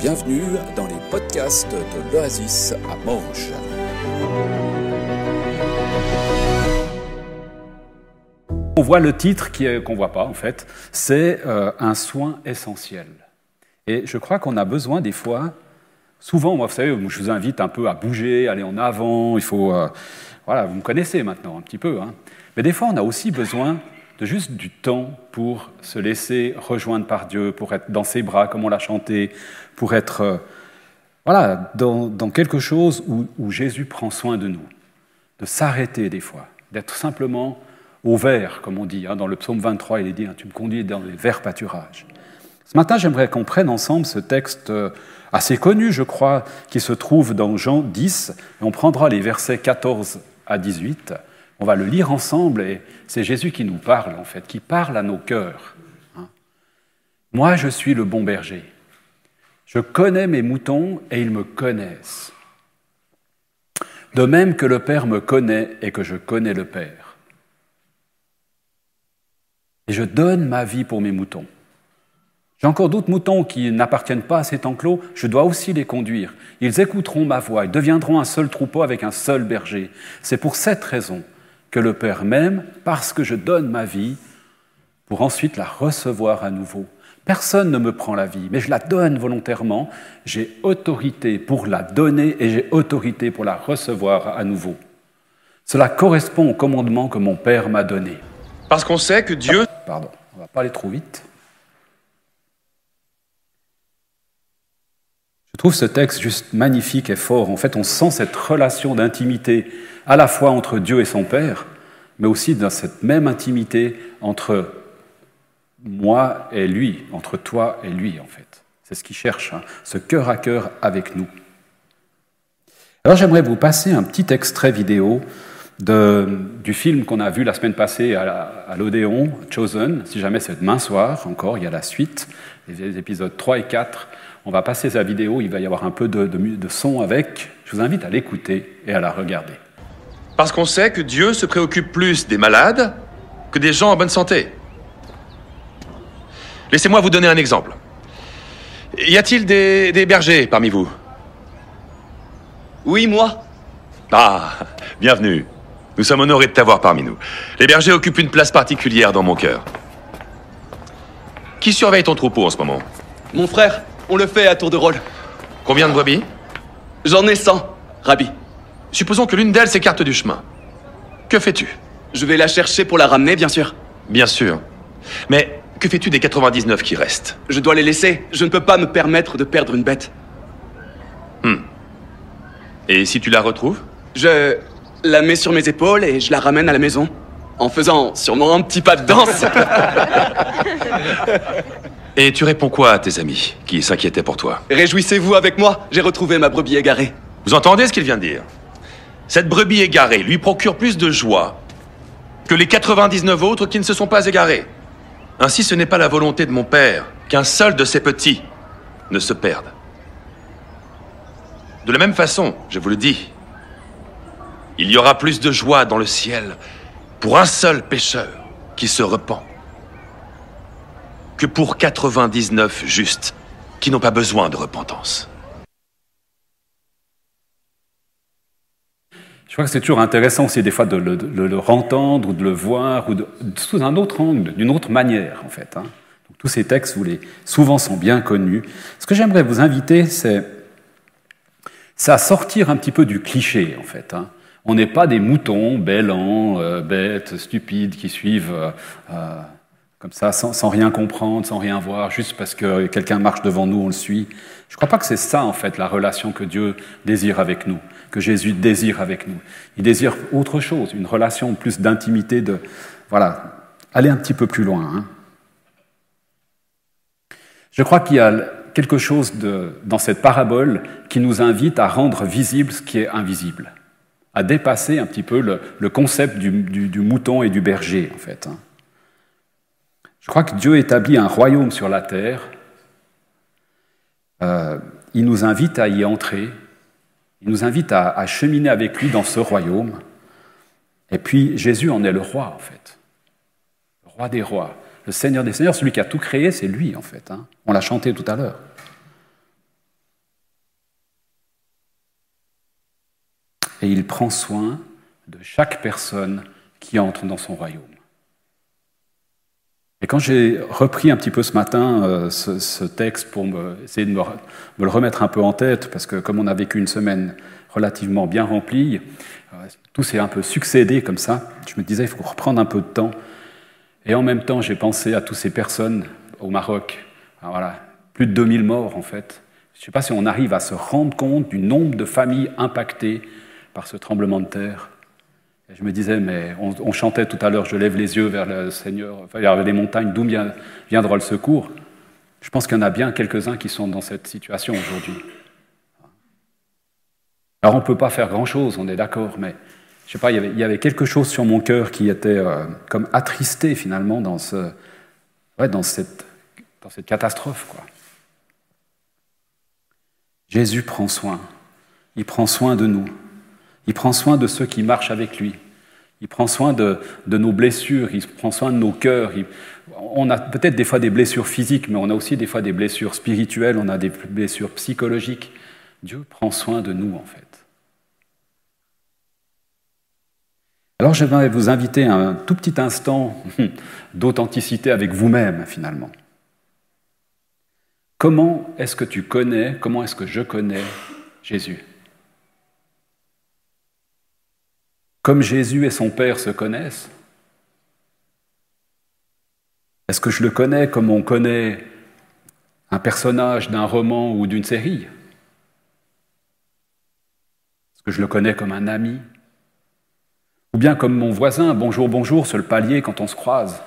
bienvenue dans les podcasts de l'Oasis à Morges. On voit le titre qu'on ne voit pas en fait, c'est un soin essentiel. Et je crois qu'on a besoin des fois, souvent, moi, vous savez, je vous invite un peu à bouger, aller en avant, il faut, voilà, vous me connaissez maintenant un petit peu, hein. Mais des fois on a aussi besoin de juste du temps pour se laisser rejoindre par Dieu, pour être dans ses bras comme on l'a chanté, pour être voilà, dans quelque chose où Jésus prend soin de nous, de s'arrêter des fois, d'être simplement au vert, comme on dit, hein, dans le psaume 23, il est dit, hein, tu me conduis dans les verts pâturages. Ce matin, j'aimerais qu'on prenne ensemble ce texte assez connu, je crois, qui se trouve dans Jean 10, et on prendra les versets 14 à 18. On va le lire ensemble, et c'est Jésus qui nous parle, en fait, qui parle à nos cœurs. Hein. Moi, je suis le bon berger. Je connais mes moutons, et ils me connaissent. De même que le Père me connaît, et que je connais le Père. Et je donne ma vie pour mes moutons. J'ai encore d'autres moutons qui n'appartiennent pas à cet enclos, je dois aussi les conduire. Ils écouteront ma voix, ils deviendront un seul troupeau avec un seul berger. C'est pour cette raison que le Père m'aime, parce que je donne ma vie pour ensuite la recevoir à nouveau. Personne ne me prend la vie, mais je la donne volontairement. J'ai autorité pour la donner et j'ai autorité pour la recevoir à nouveau. Cela correspond au commandement que mon Père m'a donné. Parce qu'on sait que Dieu... Pardon, on ne va pas aller trop vite. Je trouve ce texte juste magnifique et fort. En fait, on sent cette relation d'intimité à la fois entre Dieu et son Père, mais aussi dans cette même intimité entre moi et lui, entre toi et lui, en fait. C'est ce qu'il cherche, hein, ce cœur à cœur avec nous. Alors, j'aimerais vous passer un petit extrait vidéo du film qu'on a vu la semaine passée à l'Odéon, Chosen. Si jamais c'est demain soir, encore, il y a la suite, les épisodes 3 et 4. On va passer sa vidéo, il va y avoir un peu de son avec. Je vous invite à l'écouter et à la regarder. Parce qu'on sait que Dieu se préoccupe plus des malades que des gens en bonne santé. Laissez-moi vous donner un exemple. Y a-t-il des bergers parmi vous? Oui, moi. Ah, bienvenue. Nous sommes honorés de t'avoir parmi nous. Les bergers occupent une place particulière dans mon cœur. Qui surveille ton troupeau en ce moment? Mon frère, on le fait à tour de rôle. Combien de brebis? J'en ai 100, Rabbi. Supposons que l'une d'elles s'écarte du chemin. Que fais-tu? Je vais la chercher pour la ramener, bien sûr. Bien sûr. Mais que fais-tu des 99 qui restent? Je dois les laisser. Je ne peux pas me permettre de perdre une bête. Et si tu la retrouves? Je la mets sur mes épaules et je la ramène à la maison. En faisant sûrement un petit pas de danse. Et tu réponds quoi à tes amis qui s'inquiétaient pour toi? Réjouissez-vous avec moi, j'ai retrouvé ma brebis égarée. Vous entendez ce qu'il vient de dire? Cette brebis égarée lui procure plus de joie que les 99 autres qui ne se sont pas égarés. Ainsi, ce n'est pas la volonté de mon Père qu'un seul de ses petits ne se perde. De la même façon, je vous le dis, il y aura plus de joie dans le ciel pour un seul pécheur qui se repent que pour 99 justes qui n'ont pas besoin de repentance. Je crois que c'est toujours intéressant aussi des fois de le entendre ou de le voir ou sous un autre angle, d'une autre manière en fait. Hein. Donc, tous ces textes, souvent sont bien connus. Ce que j'aimerais vous inviter, c'est à sortir un petit peu du cliché en fait. Hein. On n'est pas des moutons bêlants, bêtes, stupides qui suivent comme ça sans rien comprendre, sans rien voir, juste parce que quelqu'un marche devant nous, on le suit. Je ne crois pas que c'est ça en fait la relation que Dieu désire avec nous, que Jésus désire avec nous. Il désire autre chose, une relation plus d'intimité, aller un petit peu plus loin. Hein. Je crois qu'il y a quelque chose dans cette parabole qui nous invite à rendre visible ce qui est invisible, à dépasser un petit peu le concept du mouton et du berger, en fait. Hein. Je crois que Dieu établit un royaume sur la terre. Il nous invite à y entrer. Il nous invite à cheminer avec lui dans ce royaume. Et puis, Jésus en est le roi, en fait. Le roi des rois. Le Seigneur des seigneurs, celui qui a tout créé, c'est lui, en fait. Hein. On l'a chanté tout à l'heure. et il prend soin de chaque personne qui entre dans son royaume. Et quand j'ai repris un petit peu ce matin ce texte pour essayer de me le remettre un peu en tête, parce que comme on a vécu une semaine relativement bien remplie, tout s'est un peu succédé comme ça, je me disais il faut reprendre un peu de temps. Et en même temps, j'ai pensé à toutes ces personnes au Maroc. Alors voilà, plus de 2000 morts en fait. Je ne sais pas si on arrive à se rendre compte du nombre de familles impactées par ce tremblement de terre. Et je me disais, mais on chantait tout à l'heure, je lève les yeux vers le Seigneur, enfin, vers les montagnes, d'où viendra le secours. Je pense qu'il y en a bien quelques-uns qui sont dans cette situation aujourd'hui. Alors on ne peut pas faire grand-chose, on est d'accord, mais je sais pas, il y avait quelque chose sur mon cœur qui était comme attristé finalement dans cette catastrophe, quoi. Jésus prend soin. Il prend soin de nous. Il prend soin de ceux qui marchent avec lui. Il prend soin de nos blessures. Il prend soin de nos cœurs. On a peut-être des fois des blessures physiques, mais on a aussi des fois des blessures spirituelles. On a des blessures psychologiques. Dieu prend soin de nous, en fait. Alors, je vais vous inviter à un tout petit instant d'authenticité avec vous-même, finalement. Comment est-ce que comment est-ce que je connais Jésus ? Comme Jésus et son Père se connaissent ? Est-ce que je le connais comme on connaît un personnage d'un roman ou d'une série ? Est-ce que je le connais comme un ami ? Ou bien comme mon voisin, bonjour, bonjour, sur le palier quand on se croise ?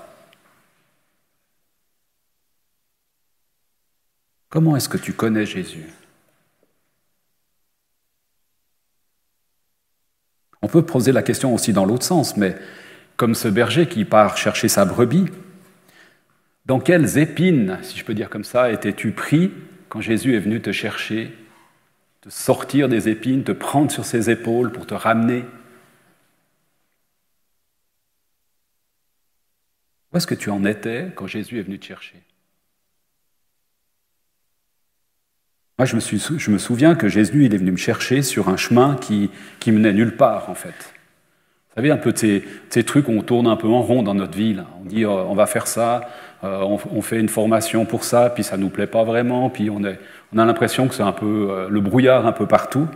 Comment est-ce que tu connais Jésus ? On peut poser la question aussi dans l'autre sens, mais comme ce berger qui part chercher sa brebis, dans quelles épines, si je peux dire comme ça, étais-tu pris quand Jésus est venu te chercher, te sortir des épines, te prendre sur ses épaules pour te ramener ? Où est-ce que tu en étais quand Jésus est venu te chercher ? Moi, je me souviens que Jésus, il est venu me chercher sur un chemin qui menait nulle part, en fait. Vous savez, un peu de ces trucs où on tourne un peu en rond dans notre vie. Là. On dit, on va faire ça, on fait une formation pour ça, puis ça ne nous plaît pas vraiment, puis on a l'impression que c'est un peu le brouillard un peu partout.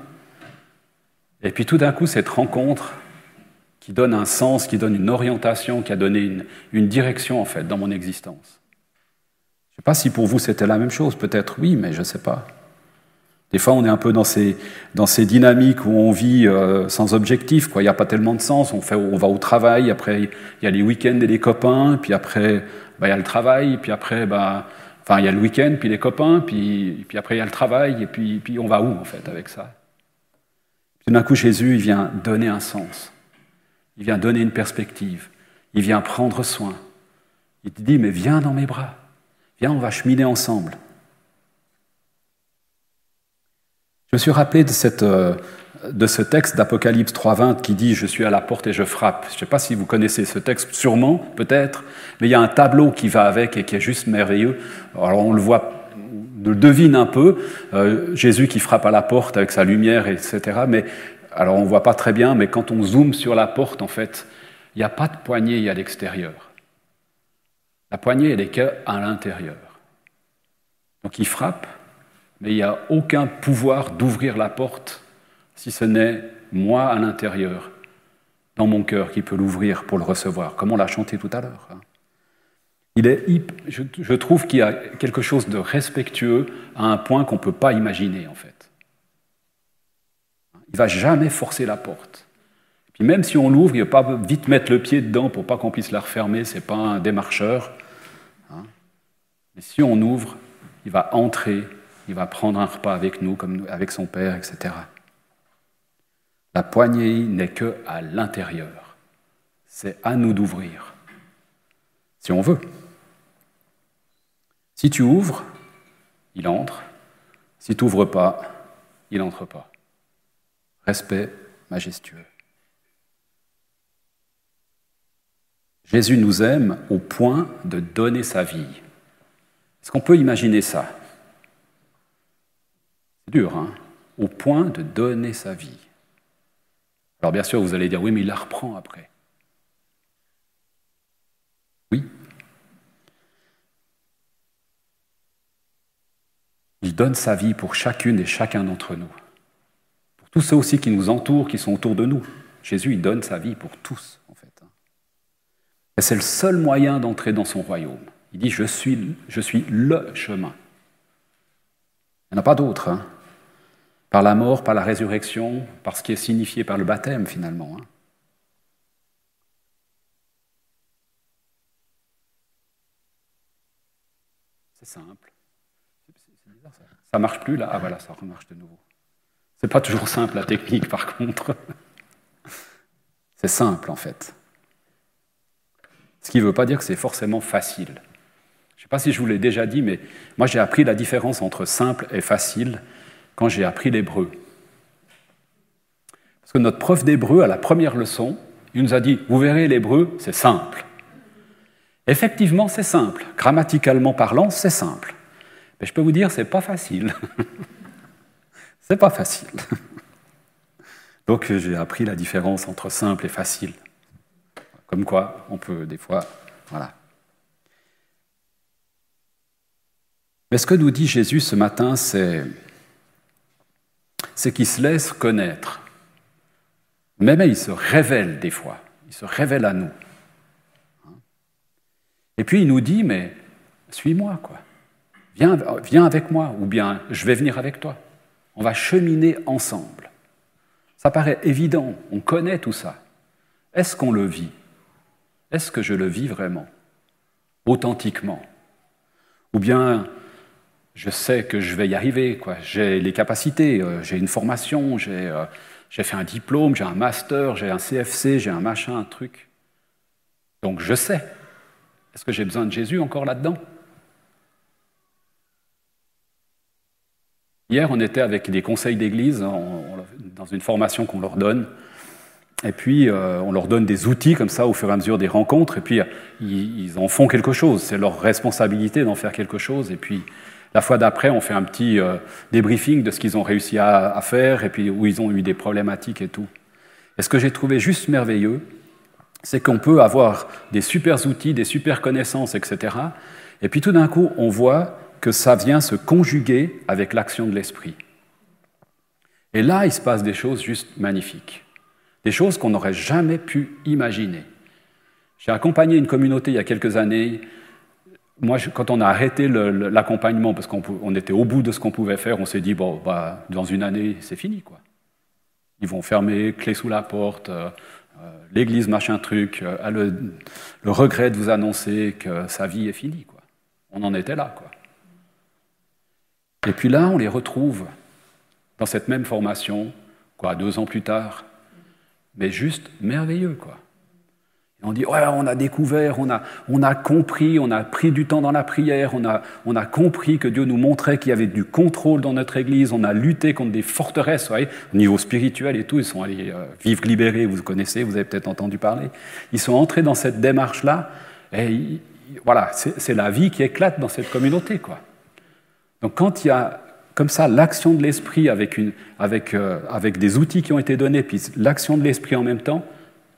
Et puis tout d'un coup, cette rencontre qui donne un sens, qui donne une orientation, qui a donné une direction, en fait, dans mon existence. Je ne sais pas si pour vous c'était la même chose, peut-être oui, mais je ne sais pas. Des fois, on est un peu dans ces dynamiques où on vit sans objectif, quoi. Il n'y a pas tellement de sens. On va au travail, après il y a les week-ends et les copains, puis après il y a le travail, puis après il y a le week-end, puis les copains, puis après il y a le travail, et puis on va où en fait avec ça ? Tout d'un coup, Jésus, il vient donner un sens. Il vient donner une perspective. Il vient prendre soin. Il te dit, mais viens dans mes bras. Viens, on va cheminer ensemble. Je me suis rappelé de ce texte d'Apocalypse 3:20 qui dit « Je suis à la porte et je frappe ». Je ne sais pas si vous connaissez ce texte, sûrement, peut-être, mais il y a un tableau qui va avec et qui est juste merveilleux. Alors on le voit, on le devine un peu, Jésus qui frappe à la porte avec sa lumière, etc. Mais alors on ne voit pas très bien, mais quand on zoome sur la porte, en fait, il n'y a pas de poignée à l'extérieur. La poignée, elle est qu'à l'intérieur. Donc il frappe, mais il n'y a aucun pouvoir d'ouvrir la porte si ce n'est moi à l'intérieur, dans mon cœur, qui peut l'ouvrir pour le recevoir, comme on l'a chanté tout à l'heure. Je trouve qu'il y a quelque chose de respectueux à un point qu'on ne peut pas imaginer, en fait. Il ne va jamais forcer la porte. Puis même si on l'ouvre, il ne va pas vite mettre le pied dedans pour pas qu'on puisse la refermer, ce n'est pas un démarcheur. Mais si on ouvre, il va entrer, il va prendre un repas avec nous, comme avec son Père, etc. La poignée n'est qu'à l'intérieur. C'est à nous d'ouvrir, si on veut. Si tu ouvres, il entre. Si tu n'ouvres pas, il n'entre pas. Respect majestueux. Jésus nous aime au point de donner sa vie. Est-ce qu'on peut imaginer ça ? C'est dur, hein ? Au point de donner sa vie. Alors bien sûr, vous allez dire, oui, mais il la reprend après. Oui. Il donne sa vie pour chacune et chacun d'entre nous. Pour tous ceux aussi qui nous entourent, qui sont autour de nous. Jésus, il donne sa vie pour tous, en fait. Et c'est le seul moyen d'entrer dans son royaume. Il dit, je suis le chemin. Il n'y en a pas d'autre. Hein. Par la mort, par la résurrection, par ce qui est signifié par le baptême, finalement. Hein. C'est simple. C'est bizarre, ça. Ça marche plus, là. Ah, voilà, ça remarche de nouveau. C'est pas toujours simple, la technique, par contre. C'est simple, en fait. Ce qui ne veut pas dire que c'est forcément facile. Je ne sais pas si je vous l'ai déjà dit, mais moi j'ai appris la différence entre simple et facile quand j'ai appris l'hébreu. Parce que notre prof d'hébreu, à la première leçon, il nous a dit « Vous verrez, l'hébreu, c'est simple ». Effectivement, c'est simple. Grammaticalement parlant, c'est simple. Mais je peux vous dire, c'est pas facile. C'est pas facile. Donc j'ai appris la différence entre simple et facile. Comme quoi, on peut des fois... Voilà. Mais ce que nous dit Jésus ce matin, c'est qu'il se laisse connaître. Même il se révèle des fois. Il se révèle à nous. Et puis il nous dit, mais suis-moi, quoi. Viens avec moi, ou bien je vais venir avec toi. On va cheminer ensemble. Ça paraît évident, on connaît tout ça. Est-ce qu'on le vit ? Est-ce que je le vis vraiment ? Authentiquement ? Ou bien je sais que je vais y arriver, quoi. J'ai les capacités, j'ai une formation, j'ai fait un diplôme, j'ai un master, j'ai un CFC, j'ai un machin, un truc. Donc je sais. Est-ce que j'ai besoin de Jésus encore là-dedans ? Hier, on était avec des conseils d'église dans une formation qu'on leur donne. Et puis, on leur donne des outils comme ça au fur et à mesure des rencontres. Et puis, ils en font quelque chose. C'est leur responsabilité d'en faire quelque chose. Et puis, la fois d'après, on fait un petit débriefing de ce qu'ils ont réussi à faire et puis où ils ont eu des problématiques et tout. Et ce que j'ai trouvé juste merveilleux, c'est qu'on peut avoir des super outils, des super connaissances, etc. Et puis tout d'un coup, on voit que ça vient se conjuguer avec l'action de l'esprit. Et là, il se passe des choses juste magnifiques. Des choses qu'on n'aurait jamais pu imaginer. J'ai accompagné une communauté il y a quelques années. Moi, quand on a arrêté l'accompagnement, parce qu'on était au bout de ce qu'on pouvait faire, on s'est dit, bon, bah, dans une année, c'est fini, quoi. Ils vont fermer, clé sous la porte, l'église, machin truc, a le regret de vous annoncer que sa vie est finie, quoi. On en était là, quoi. Et puis là, on les retrouve dans cette même formation, 2 ans plus tard, mais juste merveilleux, quoi. Et on dit, ouais, on a découvert, on a compris, on a pris du temps dans la prière, on a compris que Dieu nous montrait qu'il y avait du contrôle dans notre Église, on a lutté contre des forteresses, vous voyez, au niveau spirituel et tout, ils sont allés vivre libérés, vous connaissez, vous avez peut-être entendu parler. Ils sont entrés dans cette démarche-là, et voilà, c'est la vie qui éclate dans cette communauté, quoi. Donc quand il y a comme ça l'action de l'esprit avec des outils qui ont été donnés, puis l'action de l'esprit en même temps,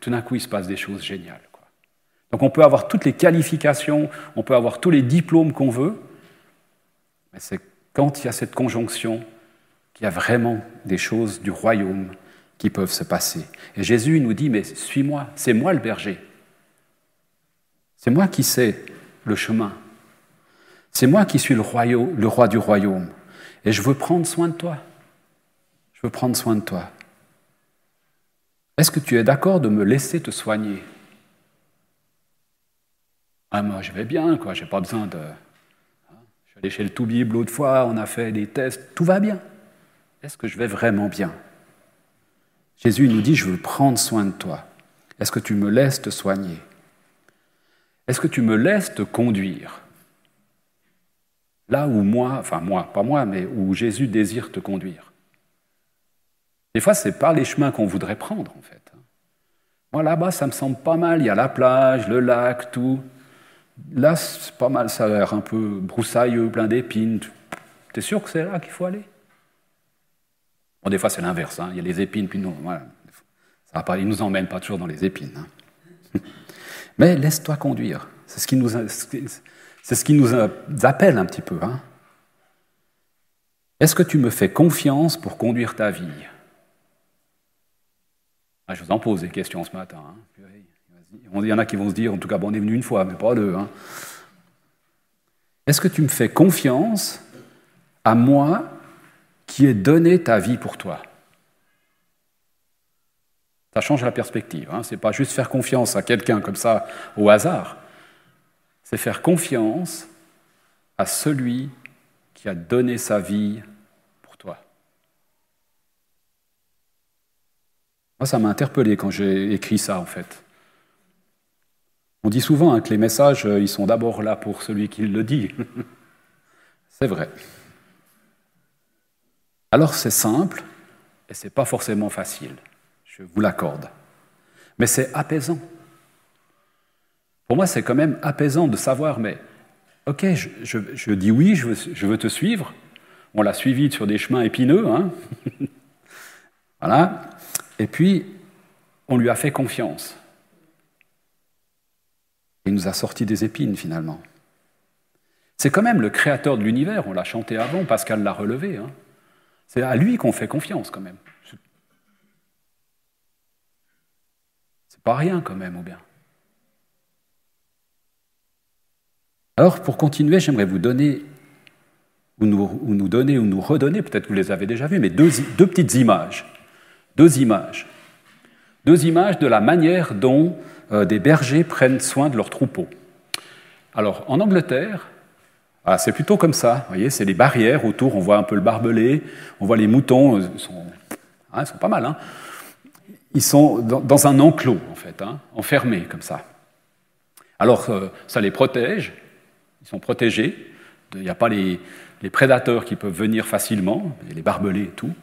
tout d'un coup il se passe des choses géniales, quoi. Donc on peut avoir toutes les qualifications, on peut avoir tous les diplômes qu'on veut, mais c'est quand il y a cette conjonction qu'il y a vraiment des choses du royaume qui peuvent se passer. Et Jésus nous dit, mais suis-moi, c'est moi le berger. C'est moi qui sais le chemin. C'est moi qui suis le roi du royaume. Et je veux prendre soin de toi. Je veux prendre soin de toi. Est-ce que tu es d'accord de me laisser te soigner ? Ah, moi, je vais bien, quoi. J'ai pas besoin de... Je suis allé chez le Toubib l'autre fois, on a fait des tests, tout va bien. Est-ce que je vais vraiment bien ? Jésus nous dit, je veux prendre soin de toi. Est-ce que tu me laisses te soigner ? Est-ce que tu me laisses te conduire ? Là où pas moi, mais où Jésus désire te conduire. Des fois, ce n'est pas les chemins qu'on voudrait prendre, en fait. Moi, là-bas, ça me semble pas mal. Il y a la plage, le lac, tout. Là, c'est pas mal, ça a l'air un peu broussailleux, plein d'épines. T'es sûr que c'est là qu'il faut aller ? Bon, des fois, c'est l'inverse. Hein. Il y a les épines, puis non. Voilà. Il ne nous emmène pas toujours dans les épines. Hein. Mais laisse-toi conduire. C'est ce qui nous appelle un petit peu. Hein. Est-ce que tu me fais confiance pour conduire ta vie? Je vous en pose des questions ce matin. Hein. Il y en a qui vont se dire, en tout cas, bon, on est venu une fois, mais pas deux. Hein. Est-ce que tu me fais confiance à moi qui ai donné ta vie pour toi? Ça change la perspective. Hein. Ce n'est pas juste faire confiance à quelqu'un comme ça au hasard. C'est faire confiance à celui qui a donné sa vie pour toi. Moi, ça m'a interpellé quand j'ai écrit ça, en fait. On dit souvent hein, que les messages, ils sont d'abord là pour celui qui le dit. C'est vrai. Alors c'est simple et c'est pas forcément facile, je vous l'accorde. Mais c'est apaisant. Pour moi, c'est quand même apaisant de savoir, mais ok, je dis oui, je veux te suivre. On l'a suivi sur des chemins épineux, hein. Voilà. Et puis, on lui a fait confiance. Il nous a sorti des épines, finalement. C'est quand même le créateur de l'univers, on l'a chanté avant, Pascal l'a relevé. Hein. C'est à lui qu'on fait confiance, quand même. C'est pas rien, quand même, ou bien. Alors, pour continuer, j'aimerais vous donner, ou nous redonner, peut-être que vous les avez déjà vues, mais deux petites images. Deux images de la manière dont des bergers prennent soin de leurs troupeaux. Alors, en Angleterre, c'est plutôt comme ça, vous voyez, c'est les barrières autour, on voit un peu le barbelé, on voit les moutons, ils sont pas mal, hein. Ils sont dans un enclos, en fait, hein, enfermés comme ça. Alors, ça les protège, ils sont protégés, il n'y a pas les prédateurs qui peuvent venir facilement, les barbelés et tout.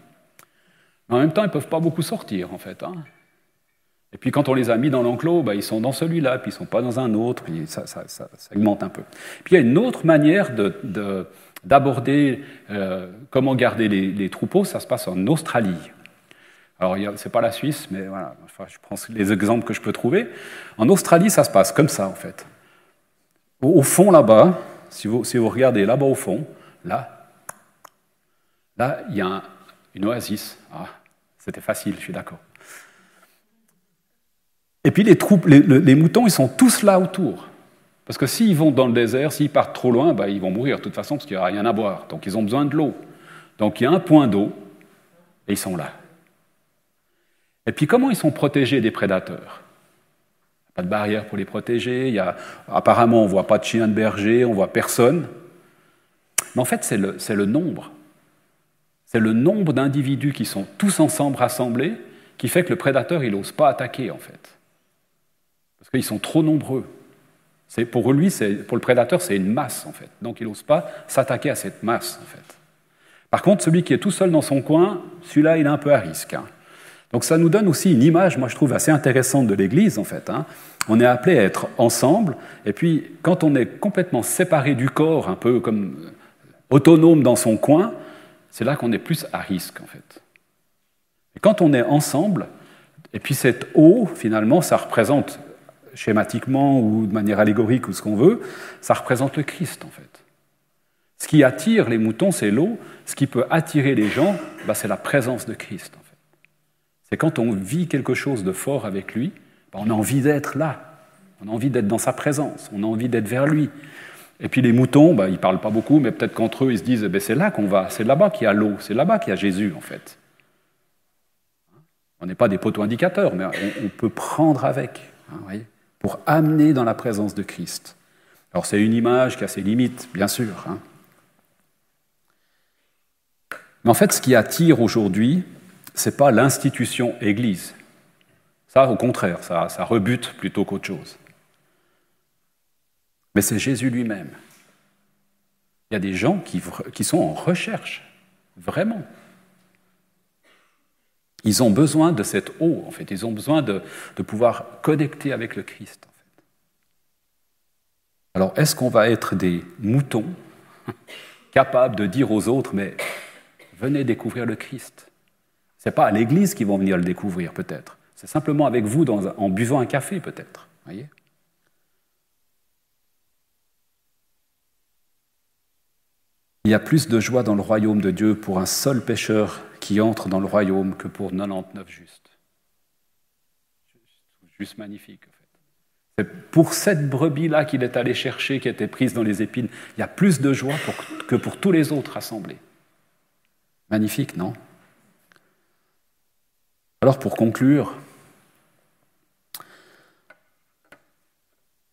Mais en même temps, ils ne peuvent pas beaucoup sortir, en fait, hein. Et puis quand on les a mis dans l'enclos, ils sont dans celui-là, puis ils ne sont pas dans un autre, puis ça augmente un peu. Puis il y a une autre manière d'aborder comment garder les troupeaux, ça se passe en Australie. Alors ce n'est pas la Suisse, mais voilà, enfin, je prends les exemples que je peux trouver. En Australie, ça se passe comme ça, en fait. Au fond, là-bas, si vous regardez là-bas au fond, là, il y a une oasis. Ah, c'était facile, je suis d'accord. Et puis les moutons, ils sont tous là autour. Parce que s'ils vont dans le désert, s'ils partent trop loin, ils vont mourir de toute façon parce qu'il n'y aura rien à boire. Donc ils ont besoin de l'eau. Donc il y a un point d'eau et ils sont là. Et puis comment ils sont protégés des prédateurs? Pas de barrière pour les protéger. Apparemment, on ne voit pas de chien de berger, on ne voit personne. Mais en fait, c'est le nombre. C'est le nombre d'individus qui sont tous ensemble rassemblés qui fait que le prédateur, il n'ose pas attaquer, en fait. Parce qu'ils sont trop nombreux. Pour le prédateur, c'est une masse, en fait. Donc, il n'ose pas s'attaquer à cette masse, en fait. Par contre, celui qui est tout seul dans son coin, celui-là, il est un peu à risque. Hein. Donc, ça nous donne aussi une image, moi, je trouve assez intéressante de l'Église, en fait. Hein. On est appelé à être ensemble, et puis, quand on est complètement séparé du corps, un peu comme autonome dans son coin, c'est là qu'on est plus à risque, en fait. Et quand on est ensemble, et puis cette eau, finalement, ça représente schématiquement ou de manière allégorique ou ce qu'on veut, ça représente le Christ, en fait. Ce qui attire les moutons, c'est l'eau. Ce qui peut attirer les gens, c'est la présence de Christ, en fait. C'est quand on vit quelque chose de fort avec lui, on a envie d'être là. On a envie d'être dans sa présence. On a envie d'être vers lui. Et puis les moutons, ils ne parlent pas beaucoup, mais peut-être qu'entre eux, ils se disent c'est là qu'on va, c'est là-bas qu'il y a l'eau, c'est là-bas qu'il y a Jésus, en fait. On n'est pas des poteaux indicateurs, mais on peut prendre avec, hein, vous voyez, pour amener dans la présence de Christ. Alors c'est une image qui a ses limites, bien sûr. Hein. Mais en fait, ce qui attire aujourd'hui, ce n'est pas l'institution Église. Ça, au contraire, ça rebute plutôt qu'autre chose. Mais c'est Jésus lui-même. Il y a des gens qui sont en recherche, vraiment. Ils ont besoin de cette eau, en fait. Ils ont besoin de pouvoir connecter avec le Christ, en fait. Alors, est-ce qu'on va être des moutons capables de dire aux autres, mais venez découvrir le Christ? Ce n'est pas à l'Église qu'ils vont venir le découvrir, peut-être. C'est simplement avec vous en buvant un café, peut-être. Voyez ? Il y a plus de joie dans le royaume de Dieu pour un seul pécheur qui entre dans le royaume que pour 99 justes. Juste magnifique, en fait. C'est pour cette brebis-là qu'il est allé chercher, qui était prise dans les épines. Il y a plus de joie que pour tous les autres rassemblés. Magnifique, non ? Alors, pour conclure,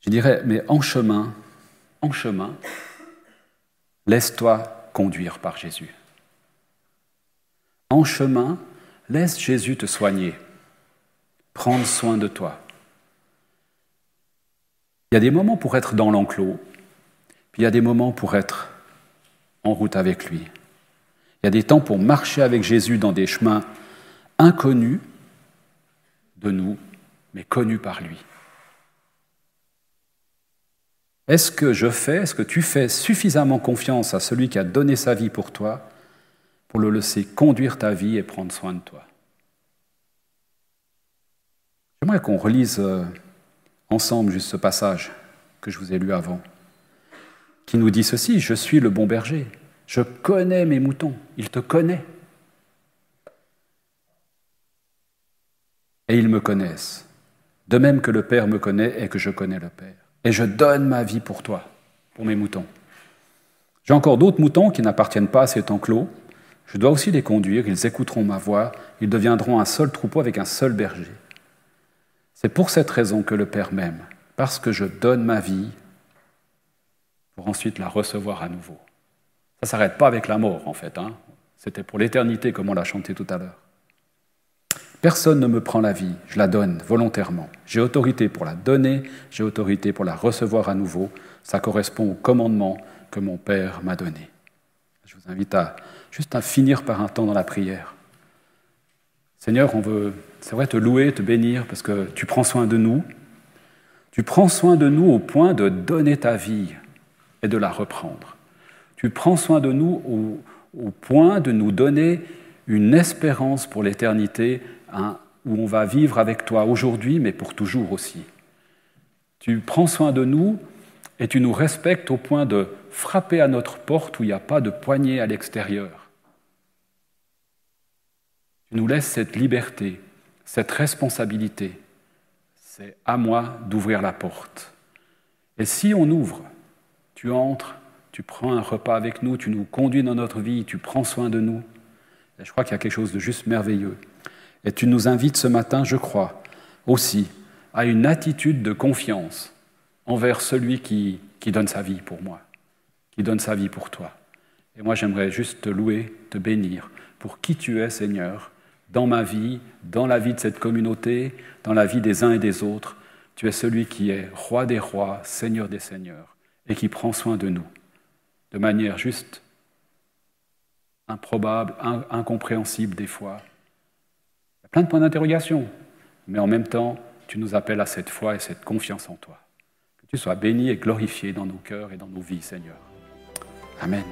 je dirais, mais en chemin, laisse-toi conduire par Jésus. En chemin, laisse Jésus te soigner, prendre soin de toi. Il y a des moments pour être dans l'enclos, puis il y a des moments pour être en route avec lui. Il y a des temps pour marcher avec Jésus dans des chemins inconnus de nous, mais connus par lui. Est-ce que tu fais suffisamment confiance à celui qui a donné sa vie pour toi pour le laisser conduire ta vie et prendre soin de toi ? J'aimerais qu'on relise ensemble juste ce passage que je vous ai lu avant, qui nous dit ceci: « Je suis le bon berger, je connais mes moutons, il te connaît. Et ils me connaissent, de même que le Père me connaît et que je connais le Père. Et je donne ma vie pour toi, pour mes moutons. J'ai encore d'autres moutons qui n'appartiennent pas à cet enclos. Je dois aussi les conduire, ils écouteront ma voix, ils deviendront un seul troupeau avec un seul berger. C'est pour cette raison que le Père m'aime, parce que je donne ma vie pour ensuite la recevoir à nouveau. » Ça ne s'arrête pas avec la mort, en fait. C'était pour l'éternité, comme on l'a chanté tout à l'heure. Personne ne me prend la vie, je la donne volontairement. J'ai autorité pour la donner, j'ai autorité pour la recevoir à nouveau. Ça correspond au commandement que mon Père m'a donné. Je vous invite juste à finir par un temps dans la prière. Seigneur, on veut, c'est vrai, te louer, te bénir, parce que tu prends soin de nous. Tu prends soin de nous au point de donner ta vie et de la reprendre. Tu prends soin de nous au point de nous donner une espérance pour l'éternité, où on va vivre avec toi aujourd'hui, mais pour toujours aussi. Tu prends soin de nous et tu nous respectes au point de frapper à notre porte où il n'y a pas de poignée à l'extérieur. Tu nous laisses cette liberté, cette responsabilité. C'est à moi d'ouvrir la porte. Et si on ouvre, tu entres, tu prends un repas avec nous, tu nous conduis dans notre vie, tu prends soin de nous. Et je crois qu'il y a quelque chose de juste merveilleux. Et tu nous invites ce matin, je crois, aussi à une attitude de confiance envers celui qui donne sa vie pour moi, qui donne sa vie pour toi. Et moi, j'aimerais juste te louer, te bénir pour qui tu es, Seigneur, dans ma vie, dans la vie de cette communauté, dans la vie des uns et des autres. Tu es celui qui est roi des rois, Seigneur des seigneurs, et qui prend soin de nous, de manière juste improbable, incompréhensible des fois. Il y a plein de points d'interrogation, mais en même temps, tu nous appelles à cette foi et cette confiance en toi. Que tu sois béni et glorifié dans nos cœurs et dans nos vies, Seigneur. Amen.